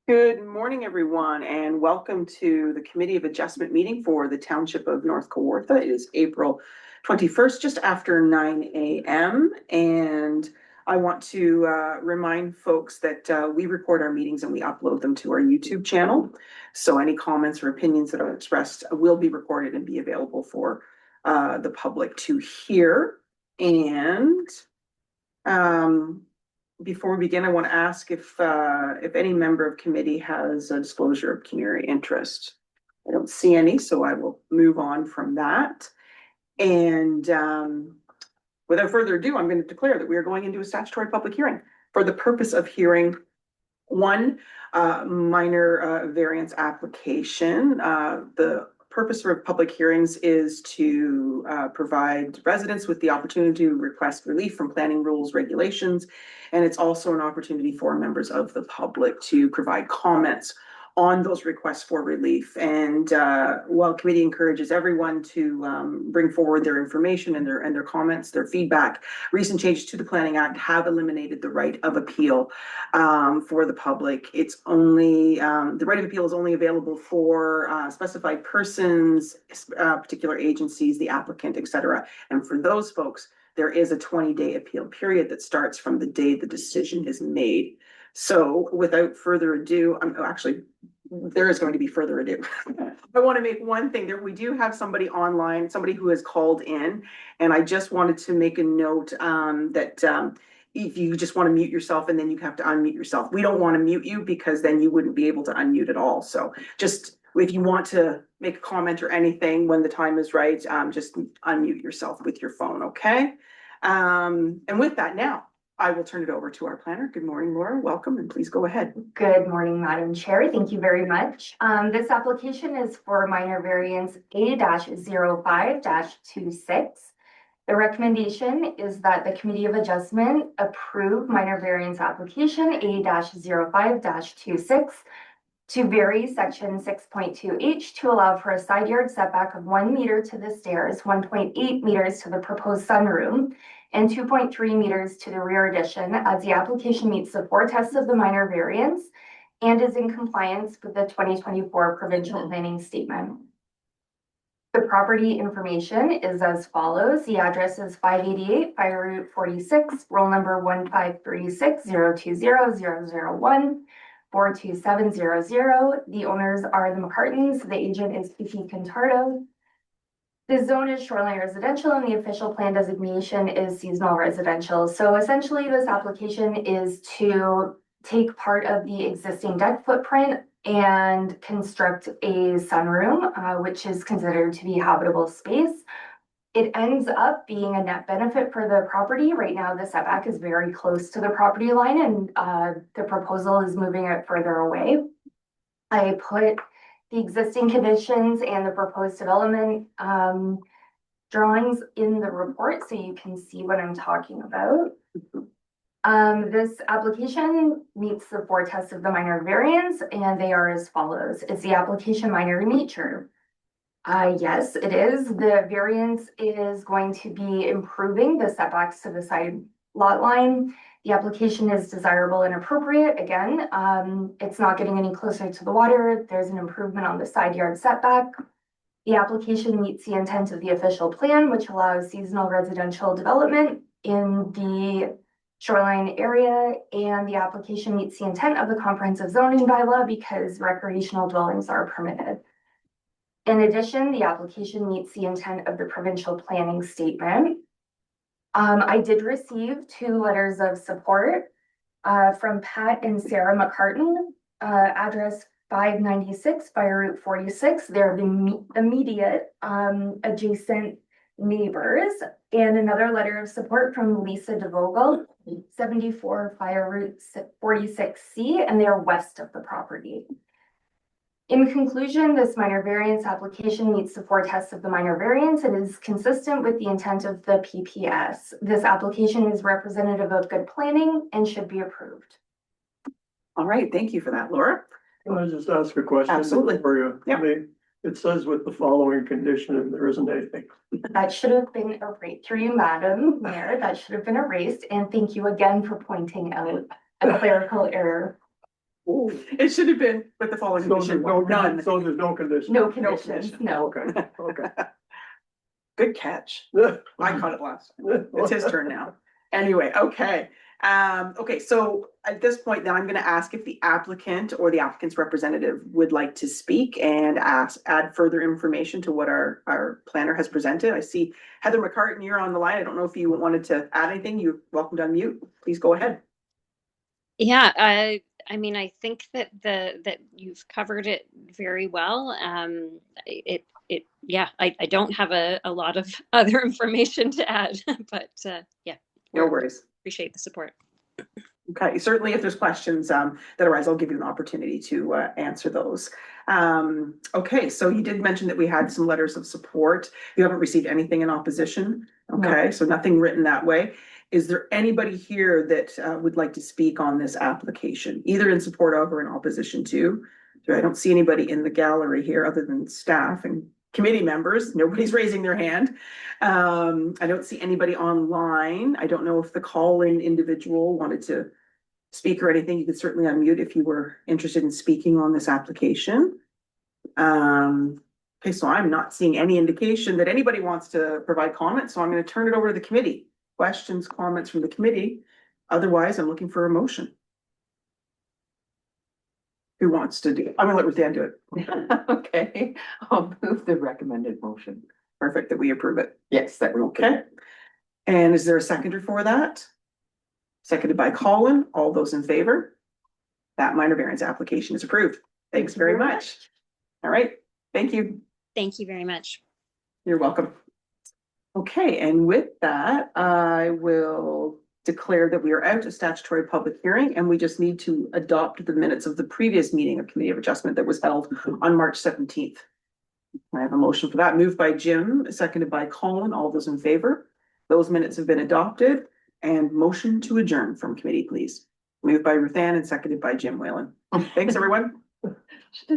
Good morning, everyone, and welcome to the Committee of Adjustment meeting for the Township of North Kawartha. It is April 21st, just after 9 a.m. And I want to remind folks that we record our meetings and we upload them to our YouTube channel. So any comments or opinions that are expressed will be recorded and be available for the public to hear. And before we begin, I want to ask if any member of committee has a disclosure of pecuniary interest. I don't see any, so I will move on from that. And without further ado, I'm going to declare that we are going into a statutory public hearing for the purpose of hearing one minor variance application. The purpose of public hearings is to provide residents with the opportunity to request relief from planning rules, regulations, and it's also an opportunity for members of the public to provide comments on those requests for relief. And while committee encourages everyone to bring forward their information and their comments, their feedback, recent changes to the Planning Act have eliminated the right of appeal for the public. It's only the right of appeal is only available for specified persons, particular agencies, the applicant, etc. And for those folks, there is a 20-day appeal period that starts from the day the decision is made. So without further ado, there is going to be further ado. I want to make one thing there. We do have somebody online, somebody who has called in, and I just wanted to make a note that if you just want to mute yourself and then you have to unmute yourself. We don't want to mute you because then you wouldn't be able to unmute at all. So just if you want to make a comment or anything when the time is right, just unmute yourself with your phone, okay? And with that now, I will turn it over to our planner. Good morning, Laura. Welcome, and please go ahead. Good morning, Madam Chair. Thank you very much. This application is for minor variance A-05-26. The recommendation is that the Committee of Adjustment approve minor variance application A-05-26 to vary section 6.2H to allow for a side yard setback of 1 meter to the stairs, 1.8 meters to the proposed sunroom, and 2.3 meters to the rear addition, as the application meets the 4 tests of the minor variance and is in compliance with the 2024 provincial planning statement. The property information is as follows. The address is 588 Fire Route 46, roll number 15360200001. 42700. The owners are the McCartons. The agent is Kiki Contardo. The zone is shoreline residential and the official plan designation is seasonal residential. So essentially this application is to take part of the existing deck footprint and construct a sunroom, which is considered to be habitable space. It ends up being a net benefit for the property. Right now, the setback is very close to the property line and the proposal is moving it further away. I put the existing conditions and the proposed development drawings in the report so you can see what I'm talking about. This application meets the 4 tests of the minor variance and they are as follows. Is the application minor in nature? Yes, it is. The variance is going to be improving the setbacks to the side lot line. The application is desirable and appropriate. Again, it's not getting any closer to the water. There's an improvement on the side yard setback. The application meets the intent of the official plan, which allows seasonal residential development in the shoreline area, and the application meets the intent of the comprehensive zoning bylaw because recreational dwellings are permitted. In addition, the application meets the intent of the provincial planning statement. I did receive 2 letters of support from Pat and Sarah McCartan, address 596 Fire Route 46. They're the immediate adjacent neighbors, and another letter of support from Lisa DeVogel, 74 Fire Route 46C, and they're west of the property. In conclusion, this minor variance application meets the 4 tests of the minor variance and is consistent with the intent of the PPS. This application is representative of good planning and should be approved. All right, thank you for that, Laura. Can I just ask a question? Absolutely. For you? Yeah. It says with the following condition and there isn't anything. That should have been erased through you, Madam Mayor. That should have been erased. And thank you again for pointing out a clerical error. It should have been with the following So there's condition, no, none. so there's no condition. No conditions, no. Okay, okay. Good catch. I caught it last time. It's his turn now. Anyway, okay. Okay, so at this point, then I'm gonna ask if the applicant or the applicant's representative would like to speak and add further information to what our planner has presented. I see Heather McCartan, you're on the line. I don't know if you wanted to add anything. You're welcome to unmute. Please go ahead. Yeah, I mean, I think that that you've covered it very well. Yeah, I don't have a lot of other information to add, but yeah, No worries. appreciate the support. Okay, certainly if there's questions that arise, I'll give you an opportunity to answer those. Okay, so you did mention that we had some letters of support. You haven't received anything in opposition? Okay, so nothing written that way. Is there anybody here that would like to speak on this application, either in support of or in opposition to? So I don't see anybody in the gallery here other than staff and committee members. Nobody's raising their hand. I don't see anybody online. I don't know if the call-in individual wanted to speak or anything. You could certainly unmute if you were interested in speaking on this application. Okay, so I'm not seeing any indication that anybody wants to provide comments, so I'm going to turn it over to the committee. Questions, comments from the committee. Otherwise, I'm looking for a motion. Who wants to do it? I'm gonna let Ruthann do it. Okay, I'll move the recommended motion. Perfect, that we approve it. Yes, that we Okay. And is there a seconder for that? Seconded by Colin. All those in favor? That minor variance application is approved. Thanks very much. All right, thank you. Thank you very much. You're welcome. Okay, and with that, I will declare that we are out of statutory public hearing and we just need to adopt the minutes of the previous meeting of Committee of Adjustment that was held on March 17th. I have a motion for that, moved by Jim, seconded by Colin. All those in favor? Those minutes have been adopted. And motion to adjourn from committee, please. Moved by Ruthann and seconded by Jim Whalen. Thanks, everyone.